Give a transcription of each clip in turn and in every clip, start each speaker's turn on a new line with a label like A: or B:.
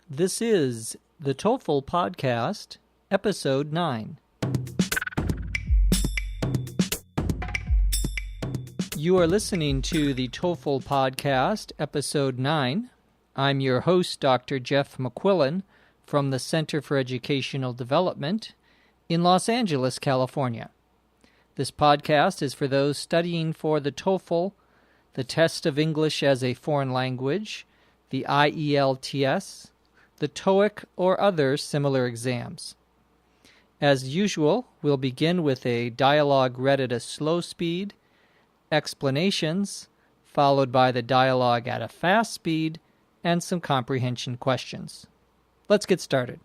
A: This is the TOEFL Podcast, Episode 9. You are listening to the TOEFL Podcast, Episode 9. I'm your host, Dr. Jeff McQuillan, from the Center for Educational Development in Los Angeles, California. This podcast is for those studying for the TOEFL, the Test of English as a Foreign Language, the IELTS, the TOEIC, or other similar exams. As usual, we'll begin with a dialogue read at a slow speed, explanations, followed by the dialogue at a fast speed, and some comprehension questions. Let's get started.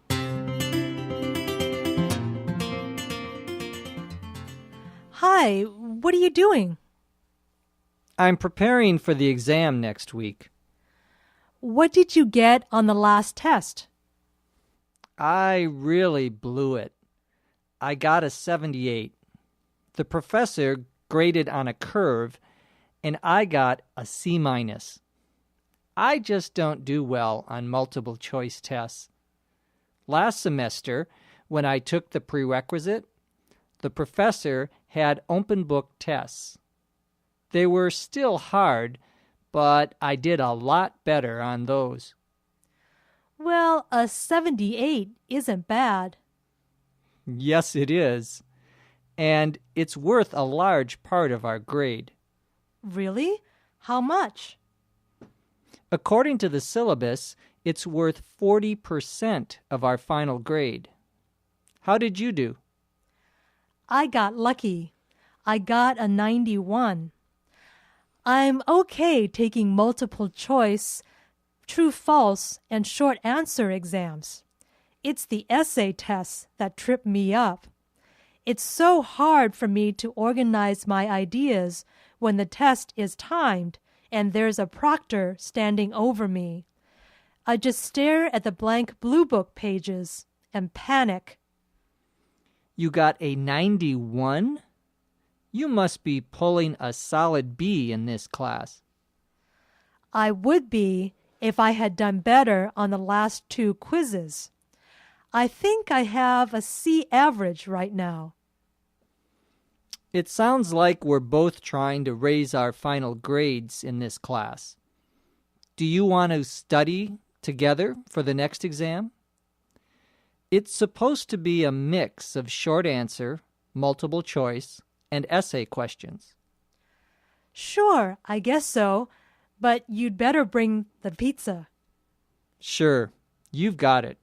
B: Hi, what are you doing?
A: I'm preparing for the exam next week.
B: What did you get on the last test?
A: I really blew it. I got a 78. The professor graded on a curve, and I got a C-. I just don't do well on multiple choice tests. Last semester, when I took the prerequisite, the professor had open book tests. They were still hard, but I did a lot better on those.
B: Well, a 78 isn't bad.
A: Yes, it is. And it's worth a large part of our grade.
B: Really? How much?
A: According to the syllabus, it's worth 40% of our final grade. How did you do?
B: I got lucky. I got a 91. I'm okay taking multiple choice, true-false, and short answer exams. It's the essay tests that trip me up. It's so hard for me to organize my ideas when the test is timed and there's a proctor standing over me. I just stare at the blank blue book pages and panic.
A: You got a 91? You must be pulling a solid B in this class.
B: I would be if I had done better on the last two quizzes. I think I have a C average right now.
A: It sounds like we're both trying to raise our final grades in this class. Do you want to study together for the next exam? It's supposed to be a mix of short answer, multiple choice, and essay questions.
B: Sure, I guess so, but you'd better bring the pizza.
A: Sure, you've got it.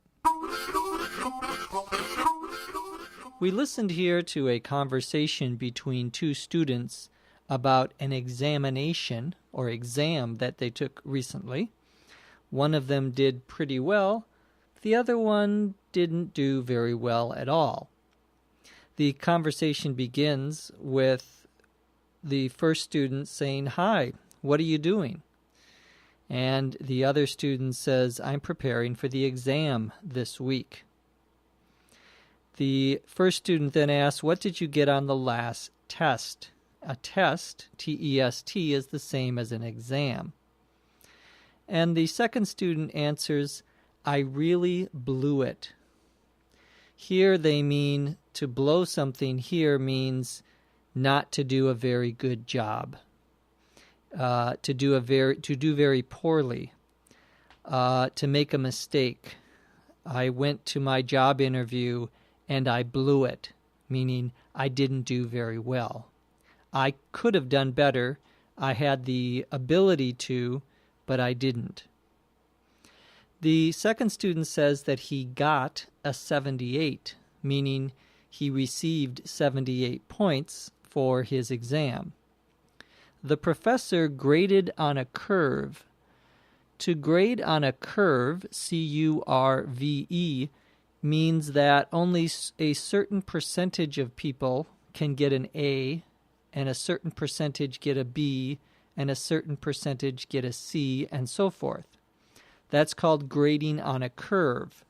A: We listened here to a conversation between two students about an examination or exam that they took recently. One of them did pretty well. The other one didn't do very well at all. The conversation begins with the first student saying, "Hi, what are you doing?" And the other student says, "I'm preparing for the exam this week." The first student then asks, "What did you get on the last test?" A test, T-E-S-T, is the same as an exam. And the second student answers, "I really blew it." Here they mean to blow something here means not to do a very good job, to do very poorly, to make a mistake. I went to my job interview and I blew it, meaning I didn't do very well. I could have done better. I had the ability to, but I didn't. The second student says that he got a 78, meaning he received 78 points for his exam. The professor graded on a curve. To grade on a curve, C-U-R-V-E, means that only a certain percentage of people can get an A, and a certain percentage get a B, and a certain percentage get a C, and so forth. That's called grading on a curve.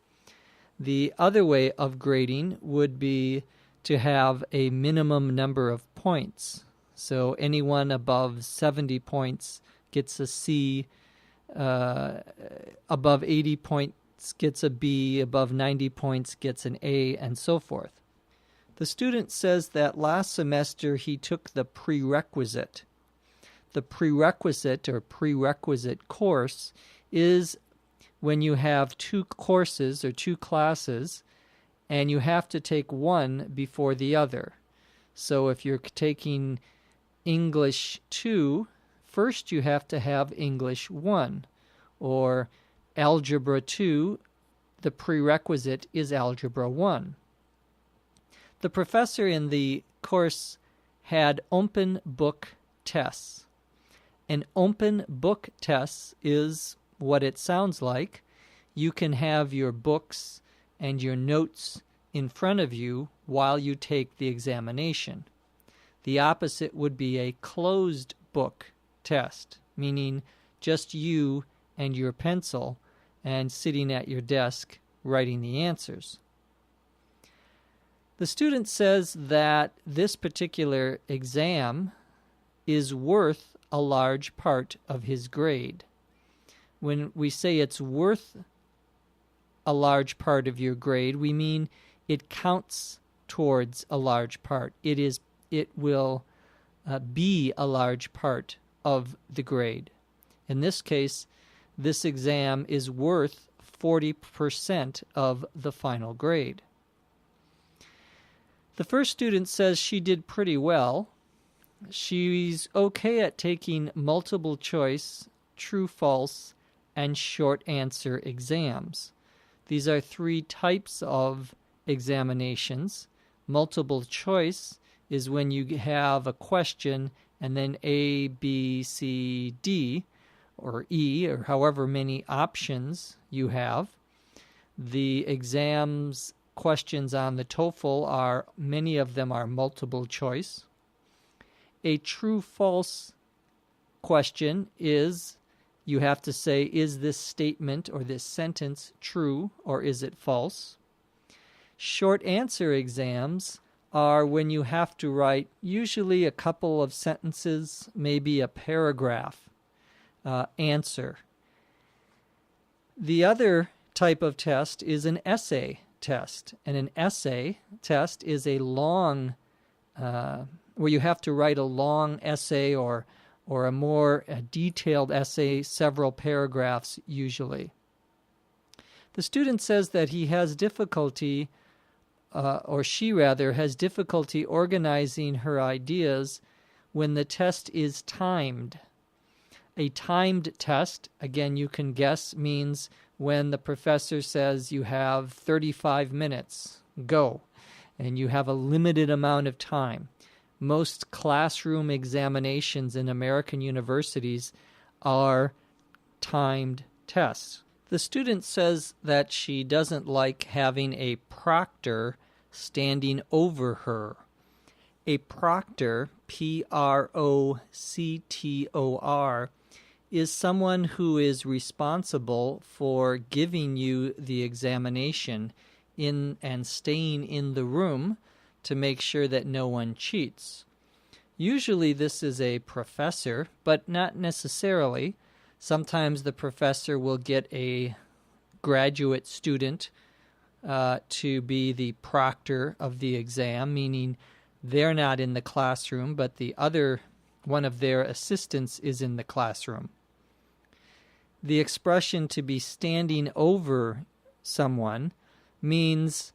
A: The other way of grading would be to have a minimum number of points. So anyone above 70 points gets a C, above 80 gets a B, above 90 points gets an A, and so forth. The student says that last semester he took the prerequisite. The prerequisite or prerequisite course is when you have two courses or two classes and you have to take one before the other. So if you're taking English 2, first you have to have English 1, or Algebra 2, the prerequisite is Algebra 1. The professor in the course had open book tests. An open book test is what it sounds like. You can have your books and your notes in front of you while you take the examination. The opposite would be a closed book test, meaning just you and your pencil and sitting at your desk writing the answers. The student says that this particular exam is worth a large part of his grade. When we say it's worth a large part of your grade, we mean it counts towards a large part. It will be a large part of the grade. In this case, this exam is worth 40% of the final grade. The first student says she did pretty well. She's okay at taking multiple choice, true, false, and short answer exams. These are three types of examinations. Multiple choice is when you have a question and then A, B, C, D, or E, or however many options you have. The exams questions on the TOEFL many of them are multiple choice. A true-false question is you have to say, is this statement or this sentence true or is it false? Short answer exams are when you have to write usually a couple of sentences, maybe a paragraph answer. The other type of test is an essay test, and an essay test is a long, where you have to write a long essay or a more detailed essay, several paragraphs usually. The student says that he has difficulty, or she rather, has difficulty organizing her ideas when the test is timed. A timed test, again, you can guess, means when the professor says you have 35 minutes, go, and you have a limited amount of time. Most classroom examinations in American universities are timed tests. The student says that she doesn't like having a proctor standing over her. A proctor, P-R-O-C-T-O-R, is someone who is responsible for giving you the examination and staying in the room to make sure that no one cheats. Usually this is a professor, but not necessarily. Sometimes the professor will get a graduate student to be the proctor of the exam, meaning they're not in the classroom, but one of their assistants is in the classroom. The expression to be standing over someone means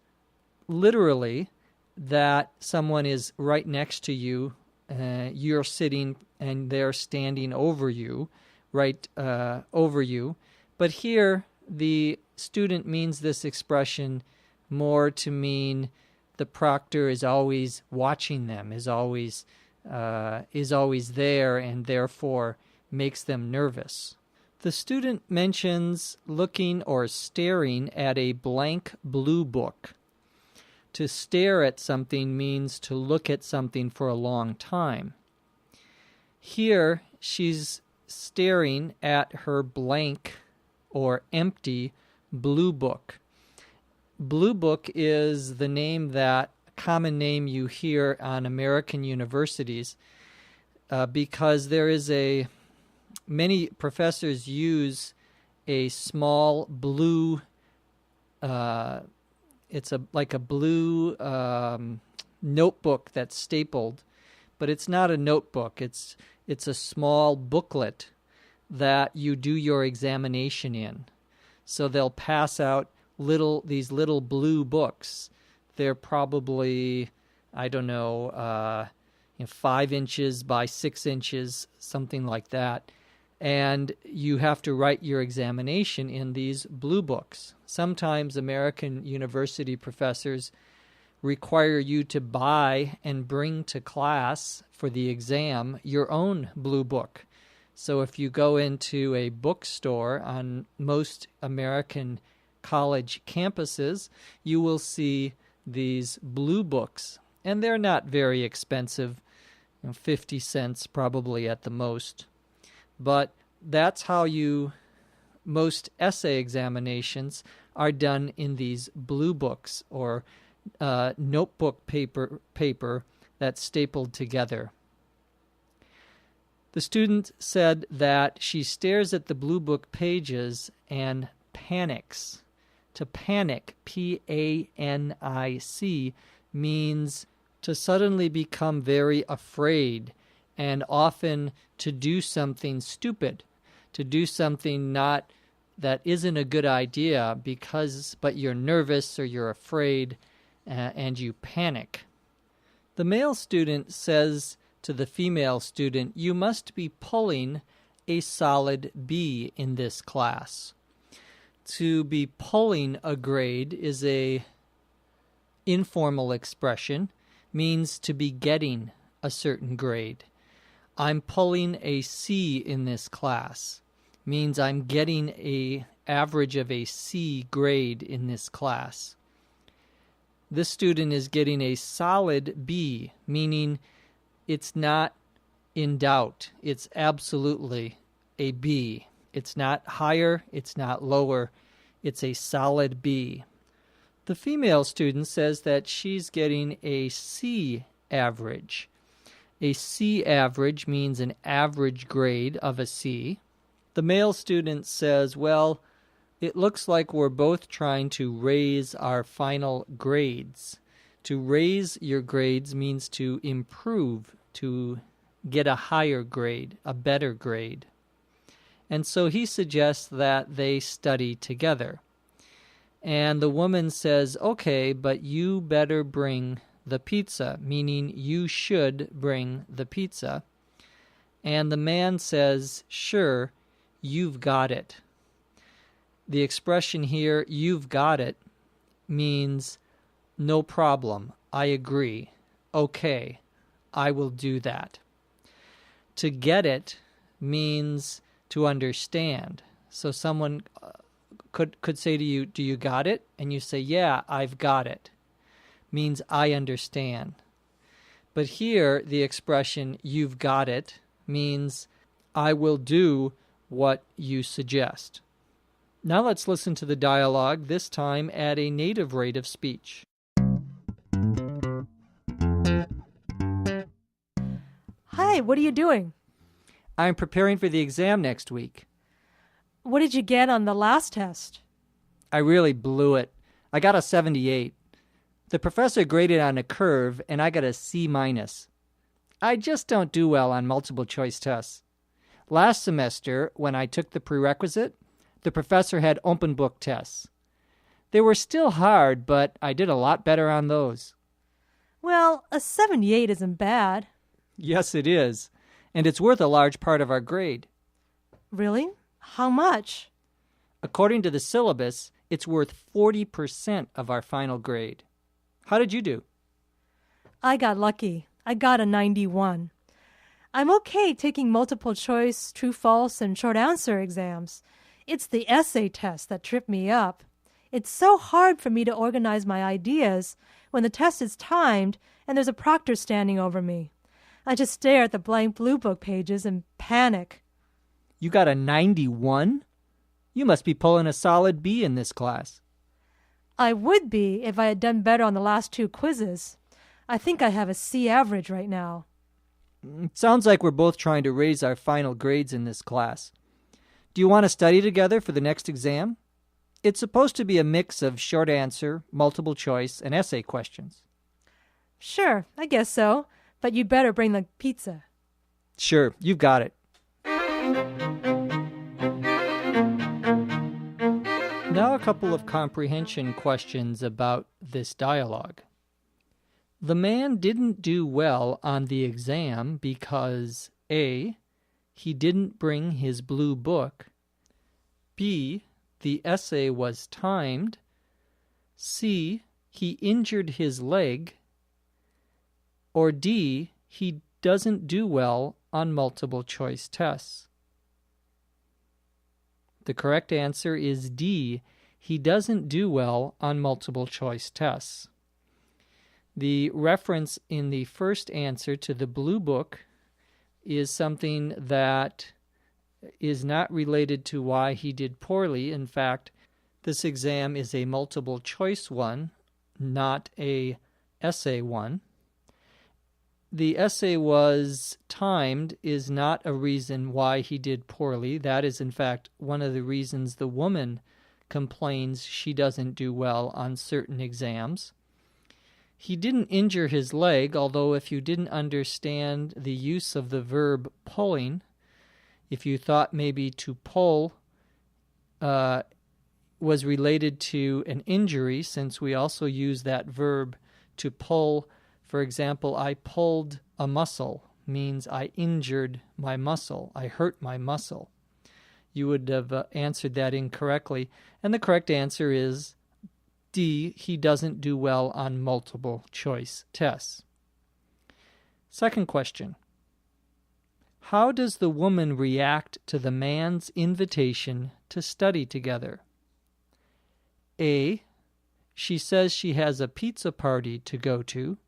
A: literally that someone is right next to you, you're sitting and they're standing over you, right over you. But here the student means this expression more to mean the proctor is always watching them, is always there, and therefore makes them nervous. The student mentions looking or staring at a blank blue book. To stare at something means to look at something for a long time. Here, she's staring at her blank or empty blue book. Blue book is the common name you hear on American universities because there is many professors use a small blue it's like a blue notebook that's stapled, but it's not a notebook. It's a small booklet that you do your examination in. So they'll pass out these little blue books. They're probably, I don't know, 5 inches by 6 inches, something like that. And you have to write your examination in these blue books. Sometimes American university professors require you to buy and bring to class for the exam your own blue book. So if you go into a bookstore on most American college campuses, you will see these blue books. And they're not very expensive, 50 cents probably at the most. But that's how most essay examinations are done in these blue books or notebook paper that's stapled together. The student said that she stares at the blue book pages and panics. To panic, P-A-N-I-C, means to suddenly become very afraid and often to do something stupid, to do something that isn't a good idea but you're nervous or you're afraid and you panic. The male student says to the female student, "You must be pulling a solid B in this class." To be pulling a grade is a informal expression, means to be getting a certain grade. I'm pulling a C in this class, means I'm getting an average of a C grade in this class. This student is getting a solid B, meaning it's not in doubt. It's absolutely a B. It's not higher. It's not lower. It's a solid B. The female student says that she's getting a C average. A C average means an average grade of a C. The male student says, well, it looks like we're both trying to raise our final grades. To raise your grades means to improve, to get a higher grade, a better grade. And so he suggests that they study together. And the woman says, okay, but you better bring the pizza, meaning you should bring the pizza. And the man says, sure, you've got it. The expression here, you've got it, means no problem, I agree, okay, I will do that. To get it means to understand. So someone could say to you, do you got it? And you say, yeah, I've got it. Means I understand. But here, the expression, you've got it, means I will do what you suggest. Now let's listen to the dialogue, this time at a native rate of speech.
B: Hi, what are you doing?
A: I'm preparing for the exam next week.
B: What did you get on the last test?
A: I really blew it. I got a 78. The professor graded on a curve, and I got a C-. I just don't do well on multiple choice tests. Last semester, when I took the prerequisite, the professor had open book tests. They were still hard, but I did a lot better on those.
B: Well, a 78 isn't bad.
A: Yes, it is. And it's worth a large part of our grade.
B: Really? How much?
A: According to the syllabus, it's worth 40% of our final grade. How did you do?
B: I got lucky. I got a 91. I'm okay taking multiple choice, true, false, and short answer exams. It's the essay test that tripped me up. It's so hard for me to organize my ideas when the test is timed and there's a proctor standing over me. I just stare at the blank blue book pages and panic.
A: You got a 91? You must be pulling a solid B in this class.
B: I would be if I had done better on the last 2 quizzes. I think I have a C average right now.
A: It sounds like we're both trying to raise our final grades in this class. Do you want to study together for the next exam? It's supposed to be a mix of short answer, multiple choice, and essay questions.
B: Sure, I guess so. But you'd better bring the pizza.
A: Sure, you've got it. Now a couple of comprehension questions about this dialogue. The man didn't do well on the exam because A. He didn't bring his blue book. B. The essay was timed. C. He injured his leg. Or D. He doesn't do well on multiple choice tests. The correct answer is D. He doesn't do well on multiple choice tests. The reference in the first answer to the blue book is something that is not related to why he did poorly. In fact, this exam is a multiple choice one, not a essay one. The essay was timed is not a reason why he did poorly. That is, in fact, one of the reasons the woman complains she doesn't do well on certain exams. He didn't injure his leg, although if you didn't understand the use of the verb pulling, if you thought maybe to pull was related to an injury, since we also use that verb to pull. For example, I pulled a muscle means I injured my muscle. I hurt my muscle. You would have answered that incorrectly. And the correct answer is D. He doesn't do well on multiple choice tests. Second question. How does the woman react to the man's invitation to study together? A. She says she has a pizza party to go to.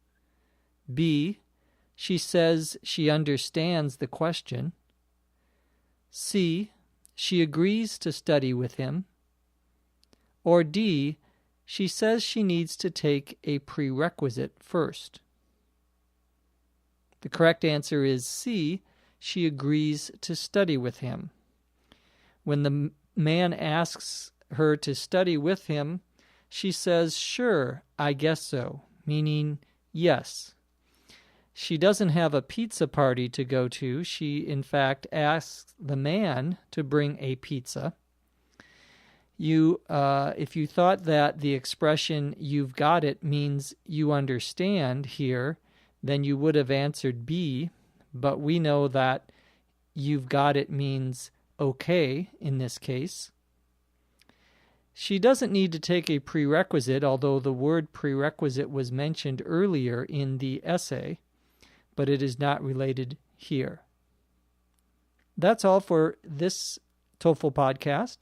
A: B. She says she understands the question. C. She agrees to study with him. Or D. She says she needs to take a prerequisite first. The correct answer is C. She agrees to study with him. When the man asks her to study with him, she says, "Sure, I guess so," meaning yes. She doesn't have a pizza party to go to. She, in fact, asks the man to bring a pizza. If you thought that the expression "you've got it" means you understand here, then you would have answered B, but we know that "you've got it" means okay in this case. She doesn't need to take a prerequisite, although the word prerequisite was mentioned earlier in the essay, but it is not related here. That's all for this TOEFL podcast.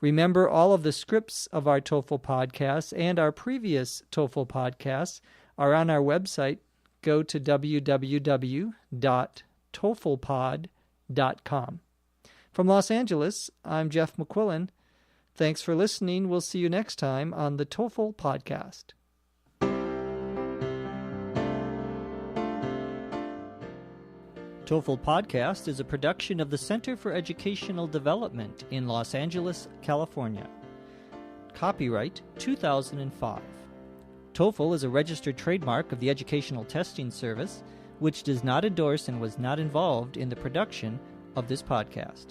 A: Remember, all of the scripts of our TOEFL podcasts and our previous TOEFL podcasts are on our website. Go to www.TOEFLPod9.com. From Los Angeles, I'm Jeff McQuillan. Thanks for listening. We'll see you next time on the TOEFL podcast. TOEFL Podcast is a production of the Center for Educational Development in Los Angeles, California. Copyright 2005. TOEFL is a registered trademark of the Educational Testing Service, which does not endorse and was not involved in the production of this podcast.